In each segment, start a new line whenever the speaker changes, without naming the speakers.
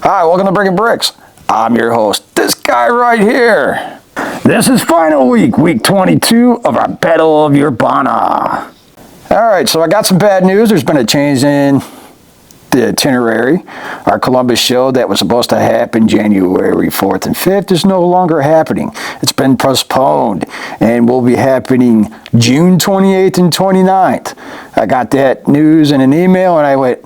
Hi, welcome to Breaking Bricks. I'm your host, this guy right here. This is final week, week 22 of our Battle of Urbana. All right, so I got some bad news. There's been a change in the itinerary. Our Columbus show that was supposed to happen January 4th and 5th is no longer happening. It's been postponed and will be happening June 28th and 29th. I got that news in an email and I went,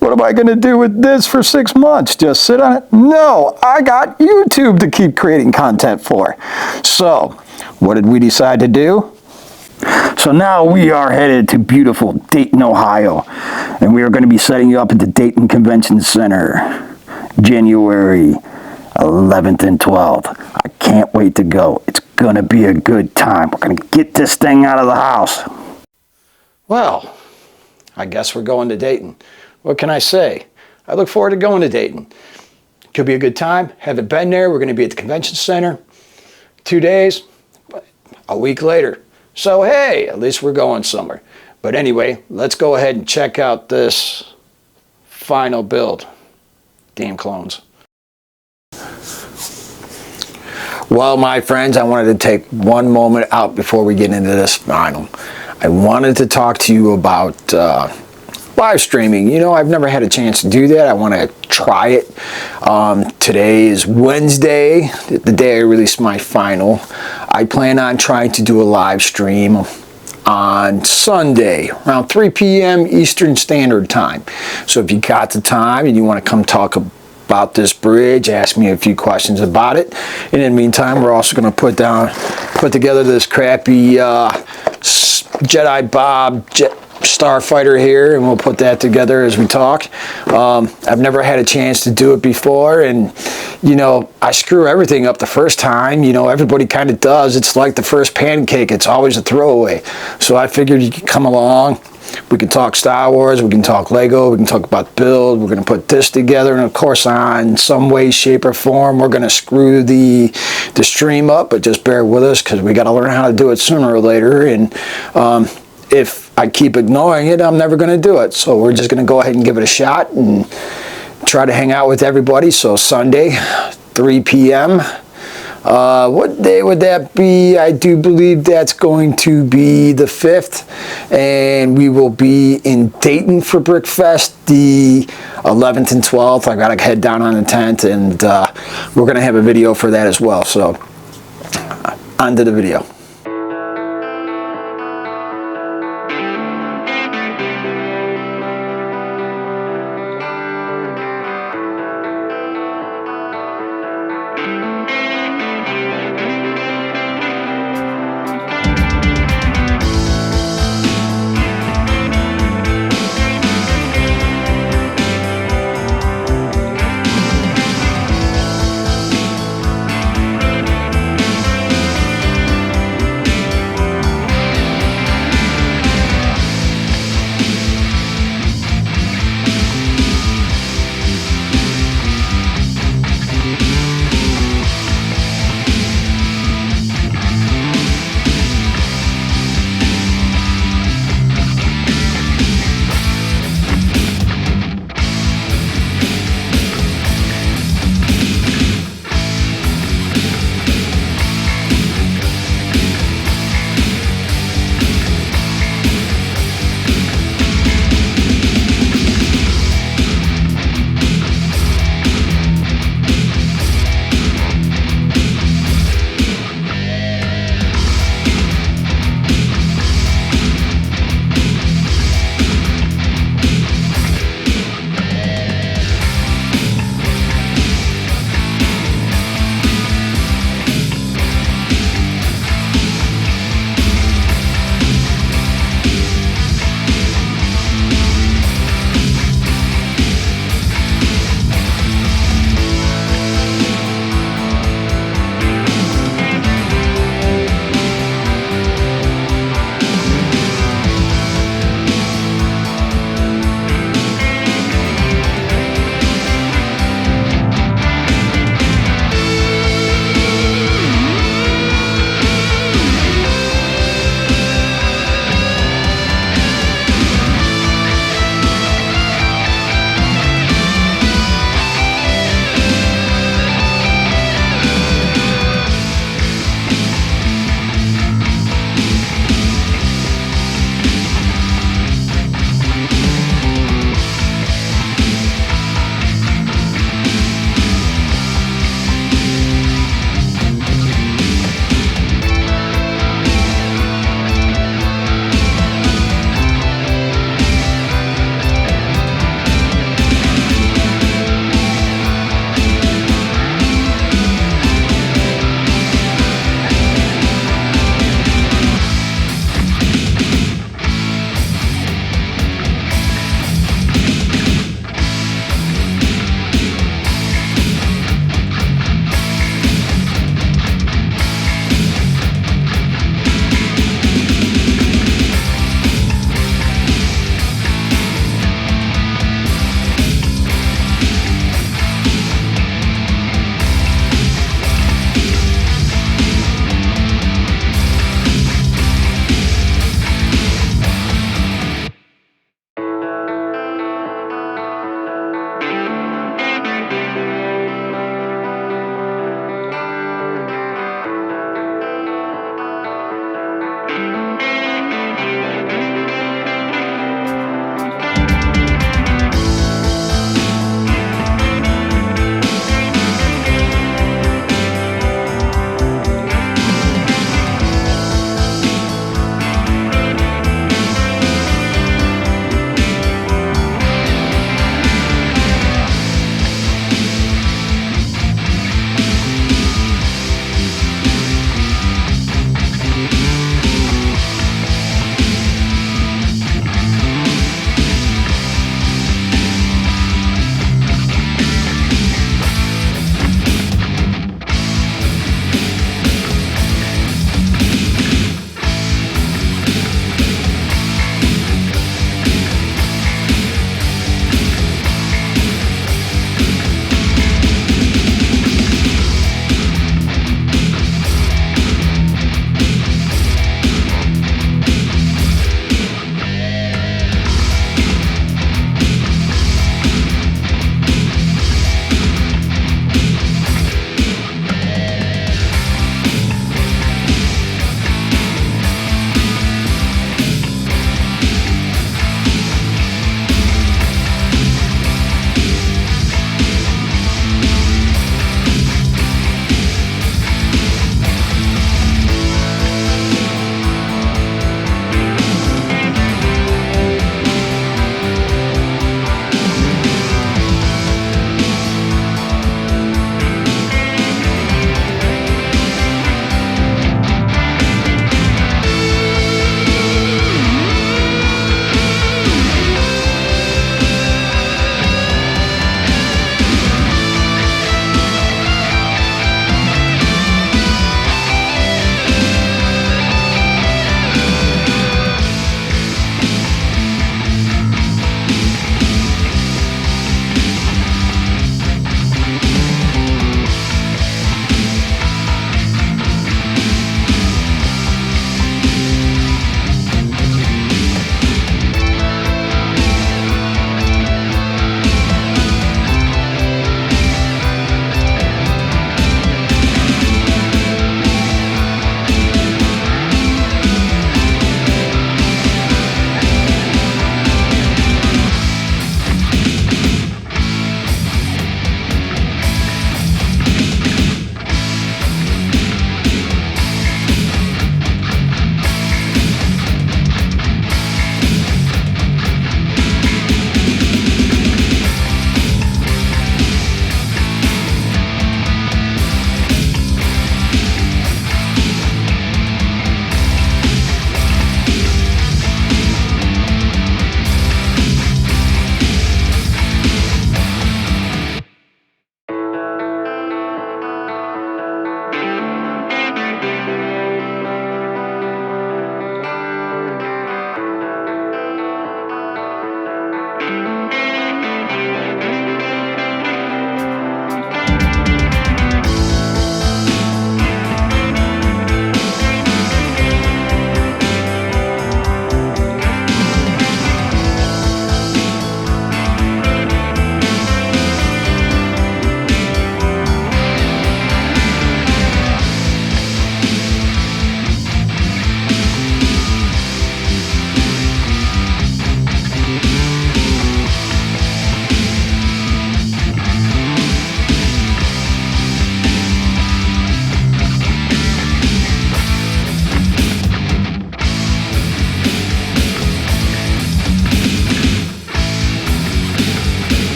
what am I going to do with this for 6 months? Just sit on it? No, I got YouTube to keep creating content for. So, what did we decide to do? So now we are headed to beautiful Dayton, Ohio, and we are going to be setting you up at the Dayton Convention Center, January 11th and 12th. I can't wait to go. It's going to be a good time. We're going to get this thing out of the house. Well, I guess we're going to Dayton. What can I say? I look forward to going to Dayton. Could be a good time. Haven't been there. We're going to be at the convention center. 2 days, a week later. So hey, at least we're going somewhere. But anyway, let's go ahead and check out this final build. Damn clones. Well, my friends, I wanted to take one moment out before we get into this final. I wanted to talk to you about live streaming. You know, I've never had a chance to do that. I want to try it. Today is Wednesday, the day I release my final. I plan on trying to do a live stream on Sunday around 3 p.m. Eastern Standard Time. So if you got the time and you want to come talk about this bridge, ask me a few questions about it. And in the meantime, we're also going to put together this crappy Jedi Bob Starfighter here, and we'll put that together as we talk. I've never had a chance to do it before, and you know, I screw everything up the first time. You know, everybody kind of does. It's like the first pancake. It's always a throwaway. So I figured you could come along. We can talk Star Wars. We can talk Lego. We can talk about build. We're going to put this together, and of course, in some way, shape, or form, we're going to screw the stream up. But just bear with us because we got to learn how to do it sooner or later. And if I keep ignoring it, I'm never going to do it. So we're just going to go ahead and give it a shot and try to hang out with everybody. So Sunday, 3 p.m. What day would that be? I do believe that's going to be the 5th. And we will be in Dayton for BrickFest the 11th and 12th. I got to head down on the 10th. And we're going to have a video for that as well. So on to the video.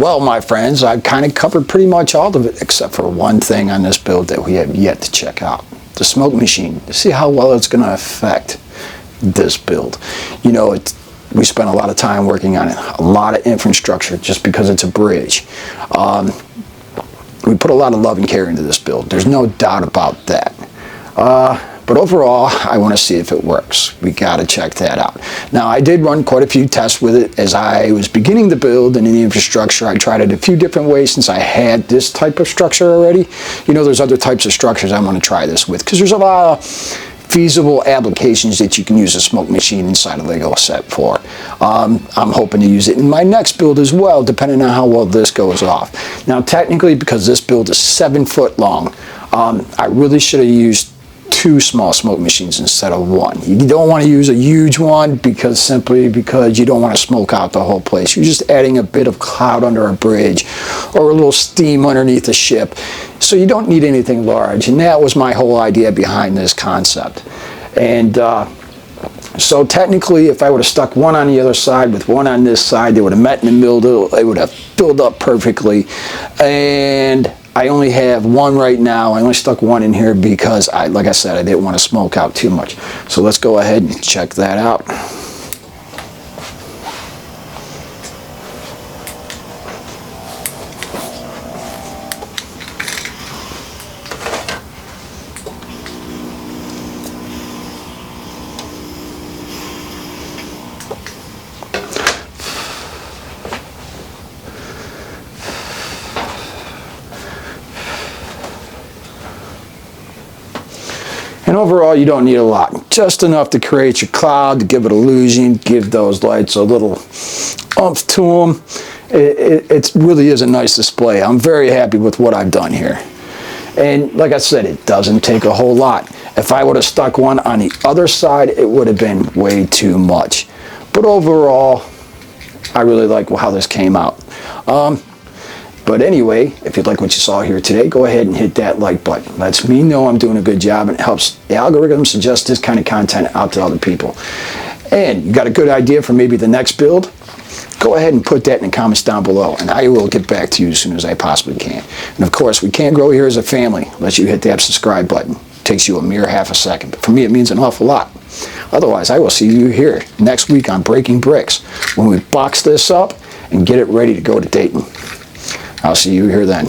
Well, my friends, I've kind of covered pretty much all of it except for one thing on this build that we have yet to check out. The smoke machine. To see how well it's going to affect this build. You know, we spent a lot of time working on it, a lot of infrastructure just because it's a bridge. We put a lot of love and care into this build. There's no doubt about that. But overall, I want to see if it works. We got to check that out. Now, I did run quite a few tests with it as I was beginning the build and in the infrastructure. I tried it a few different ways since I had this type of structure already. You know, there's other types of structures I want to try this with because there's a lot of feasible applications that you can use a smoke machine inside a Lego set for. I'm hoping to use it in my next build as well, depending on how well this goes off. Now, technically, because this build is 7 foot long, I really should have used 2 small smoke machines instead of 1. You don't want to use a huge one simply because you don't want to smoke out the whole place. You're just adding a bit of cloud under a bridge or a little steam underneath a ship. So you don't need anything large. And that was my whole idea behind this concept. And so technically, if I would have stuck one on the other side with one on this side, they would have met in the middle. They would have filled up perfectly. And I only have one right now. I only stuck one in here because, like I said, I didn't want to smoke out too much. So let's go ahead and check that out. And overall, you don't need a lot. Just enough to create your cloud, to give it illusion, give those lights a little oomph to them. It really is a nice display. I'm very happy with what I've done here. And like I said, it doesn't take a whole lot. If I would have stuck one on the other side, it would have been way too much. But overall, I really like how this came out. But anyway, if you like what you saw here today, go ahead and hit that like button. Lets me know I'm doing a good job and it helps the algorithm suggest this kind of content out to other people. And you got a good idea for maybe the next build? Go ahead and put that in the comments down below and I will get back to you as soon as I possibly can. And of course, we can't grow here as a family unless you hit that subscribe button. It takes you a mere half a second. But for me, it means an awful lot. Otherwise, I will see you here next week on Breaking Bricks when we box this up and get it ready to go to Dayton. I'll see you here then.